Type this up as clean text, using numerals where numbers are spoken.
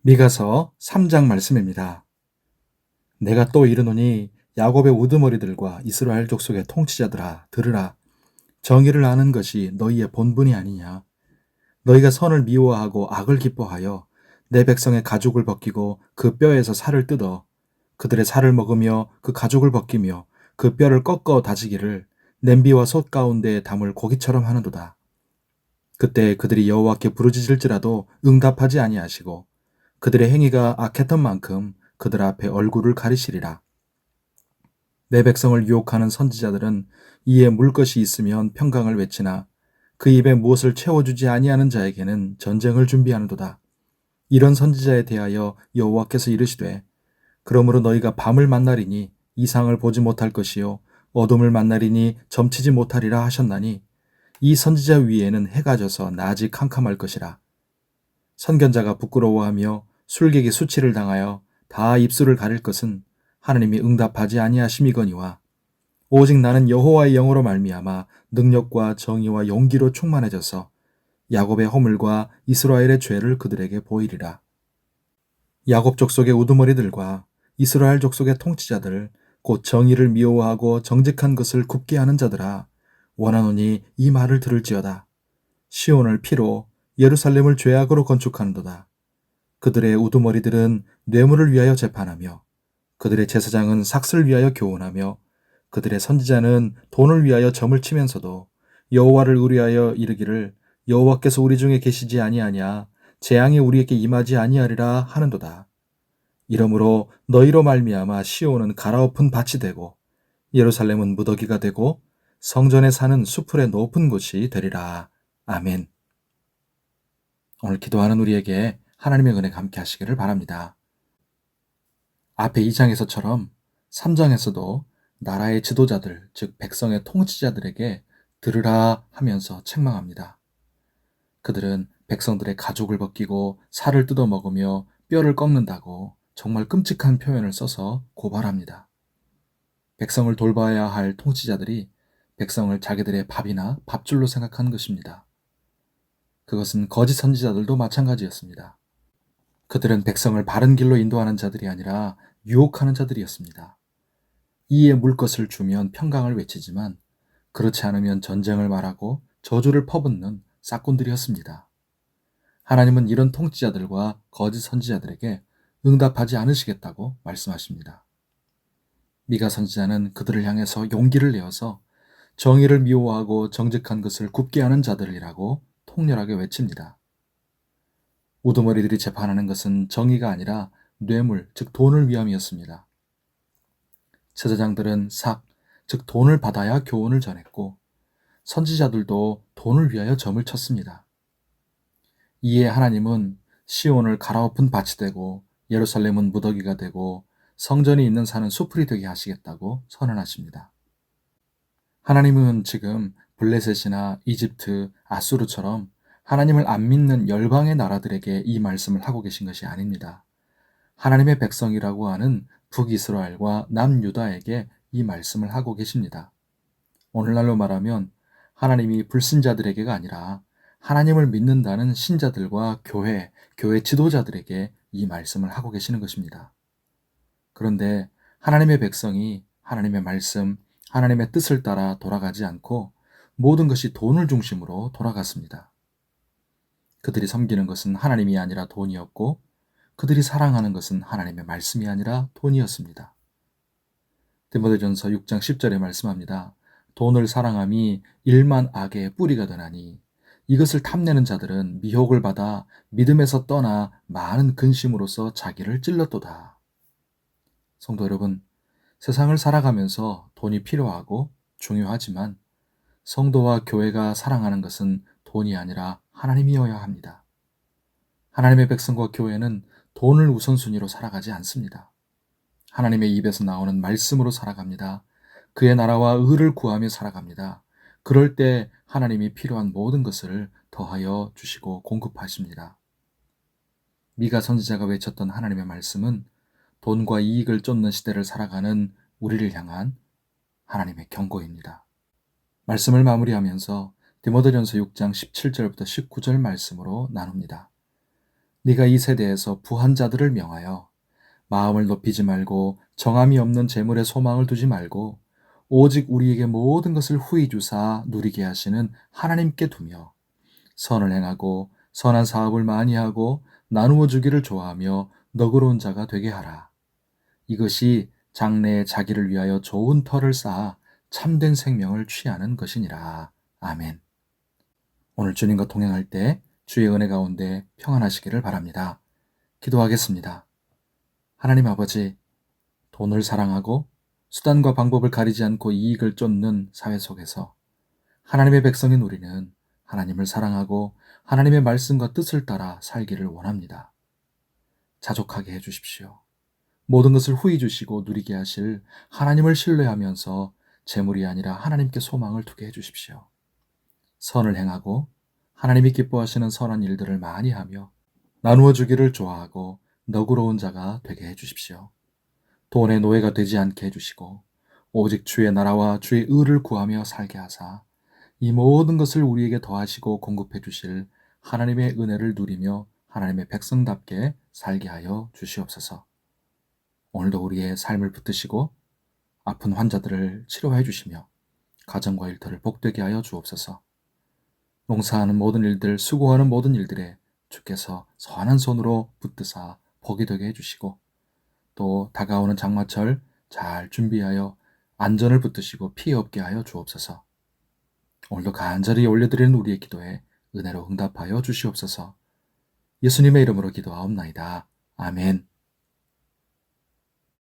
미가서 3장 말씀입니다. 내가 또 이르노니 야곱의 우두머리들과 이스라엘 족속의 통치자들아 들으라. 정의를 아는 것이 너희의 본분이 아니냐. 너희가 선을 미워하고 악을 기뻐하여 내 백성의 가죽을 벗기고 그 뼈에서 살을 뜯어 그들의 살을 먹으며 그 가죽을 벗기며 그 뼈를 꺾어 다지기를 냄비와 솥 가운데에 담을 고기처럼 하는도다. 그때 그들이 여호와께 부르짖을지라도 응답하지 아니하시고 그들의 행위가 악했던 만큼 그들 앞에 얼굴을 가리시리라. 내 백성을 유혹하는 선지자들은 이에 물 것이 있으면 평강을 외치나 그 입에 무엇을 채워주지 아니하는 자에게는 전쟁을 준비하는도다. 이런 선지자에 대하여 여호와께서 이르시되 그러므로 너희가 밤을 만나리니 이상을 보지 못할 것이요 어둠을 만나리니 점치지 못하리라 하셨나니 이 선지자 위에는 해가 져서 낮이 캄캄할 것이라. 선견자가 부끄러워하며 술객이 수치를 당하여 다 입술을 가릴 것은 하나님이 응답하지 아니하심이거니와 오직 나는 여호와의 영으로 말미암아 능력과 정의와 용기로 충만해져서 야곱의 허물과 이스라엘의 죄를 그들에게 보이리라. 야곱 족속의 우두머리들과 이스라엘 족속의 통치자들 곧 정의를 미워하고 정직한 것을 굽게 하는 자들아 원하노니 이 말을 들을지어다. 시온을 피로 예루살렘을 죄악으로 건축하는도다. 그들의 우두머리들은 뇌물을 위하여 재판하며 그들의 제사장은 삭슬 위하여 교훈하며 그들의 선지자는 돈을 위하여 점을 치면서도 여호와를 의뢰하여 이르기를 여호와께서 우리 중에 계시지 아니하냐 재앙이 우리에게 임하지 아니하리라 하는도다. 이러므로 너희로 말미암아 시온은 갈아엎은 밭이 되고 예루살렘은 무더기가 되고 성전에 사는 수풀의 높은 곳이 되리라. 아멘. 오늘 기도하는 우리에게 하나님의 은혜가 함께 하시기를 바랍니다. 앞에 2장에서처럼 3장에서도 나라의 지도자들, 즉 백성의 통치자들에게 들으라 하면서 책망합니다. 그들은 백성들의 가죽을 벗기고 살을 뜯어 먹으며 뼈를 꺾는다고 정말 끔찍한 표현을 써서 고발합니다. 백성을 돌봐야 할 통치자들이 백성을 자기들의 밥이나 밥줄로 생각한 것입니다. 그것은 거짓 선지자들도 마찬가지였습니다. 그들은 백성을 바른 길로 인도하는 자들이 아니라 유혹하는 자들이었습니다. 이에 물 것을 주면 평강을 외치지만 그렇지 않으면 전쟁을 말하고 저주를 퍼붓는 싹군들이었습니다. 하나님은 이런 통치자들과 거짓 선지자들에게 응답하지 않으시겠다고 말씀하십니다. 미가 선지자는 그들을 향해서 용기를 내어서 정의를 미워하고 정직한 것을 굽게 하는 자들이라고 통렬하게 외칩니다. 우두머리들이 재판하는 것은 정의가 아니라 뇌물, 즉 돈을 위함이었습니다. 제사장들은 삭, 즉 돈을 받아야 교훈을 전했고 선지자들도 돈을 위하여 점을 쳤습니다. 이에 하나님은 시온을 갈아엎은 밭이 되고 예루살렘은 무더기가 되고 성전이 있는 산은 수풀이 되게 하시겠다고 선언하십니다. 하나님은 지금 블레셋이나 이집트, 아수르처럼 하나님을 안 믿는 열방의 나라들에게 이 말씀을 하고 계신 것이 아닙니다. 하나님의 백성이라고 하는 북이스라엘과 남유다에게 이 말씀을 하고 계십니다. 오늘날로 말하면 하나님이 불신자들에게가 아니라 하나님을 믿는다는 신자들과 교회 지도자들에게 이 말씀을 하고 계시는 것입니다. 그런데 하나님의 백성이 하나님의 말씀, 하나님의 뜻을 따라 돌아가지 않고 모든 것이 돈을 중심으로 돌아갔습니다. 그들이 섬기는 것은 하나님이 아니라 돈이었고 그들이 사랑하는 것은 하나님의 말씀이 아니라 돈이었습니다. 디모데전서 6장 10절에 말씀합니다. 돈을 사랑함이 일만 악의 뿌리가 되나니 이것을 탐내는 자들은 미혹을 받아 믿음에서 떠나 많은 근심으로써 자기를 찔렀도다. 성도 여러분, 세상을 살아가면서 돈이 필요하고 중요하지만 성도와 교회가 사랑하는 것은 돈이 아니라 하나님이어야 합니다. 하나님의 백성과 교회는 돈을 우선순위로 살아가지 않습니다. 하나님의 입에서 나오는 말씀으로 살아갑니다. 그의 나라와 의를 구하며 살아갑니다. 그럴 때 하나님이 필요한 모든 것을 더하여 주시고 공급하십니다. 미가 선지자가 외쳤던 하나님의 말씀은 돈과 이익을 쫓는 시대를 살아가는 우리를 향한 하나님의 경고입니다. 말씀을 마무리하면서 디모데전서 6장 17절부터 19절 말씀으로 나눕니다. 네가 이 세대에서 부한 자들을 명하여 마음을 높이지 말고 정함이 없는 재물에 소망을 두지 말고 오직 우리에게 모든 것을 후히 주사 누리게 하시는 하나님께 두며 선을 행하고 선한 사업을 많이 하고 나누어 주기를 좋아하며 너그러운 자가 되게 하라. 이것이 장래에 자기를 위하여 좋은 터를 쌓아 참된 생명을 취하는 것이니라. 아멘. 오늘 주님과 동행할 때 주의 은혜 가운데 평안하시기를 바랍니다. 기도하겠습니다. 하나님 아버지, 돈을 사랑하고 수단과 방법을 가리지 않고 이익을 쫓는 사회 속에서 하나님의 백성인 우리는 하나님을 사랑하고 하나님의 말씀과 뜻을 따라 살기를 원합니다. 자족하게 해주십시오. 모든 것을 후히 주시고 누리게 하실 하나님을 신뢰하면서 재물이 아니라 하나님께 소망을 두게 해주십시오. 선을 행하고 하나님이 기뻐하시는 선한 일들을 많이 하며 나누어 주기를 좋아하고 너그러운 자가 되게 해주십시오. 돈의 노예가 되지 않게 해주시고 오직 주의 나라와 주의 의를 구하며 살게 하사 이 모든 것을 우리에게 더하시고 공급해 주실 하나님의 은혜를 누리며 하나님의 백성답게 살게 하여 주시옵소서. 오늘도 우리의 삶을 붙드시고 아픈 환자들을 치료해 주시며 가정과 일터를 복되게 하여 주옵소서. 농사하는 모든 일들, 수고하는 모든 일들에 주께서 선한 손으로 붙드사 복이 되게 해주시고 또 다가오는 장마철 잘 준비하여 안전을 붙드시고 피해 없게 하여 주옵소서. 오늘도 간절히 올려드리는 우리의 기도에 은혜로 응답하여 주시옵소서. 예수님의 이름으로 기도하옵나이다. 아멘.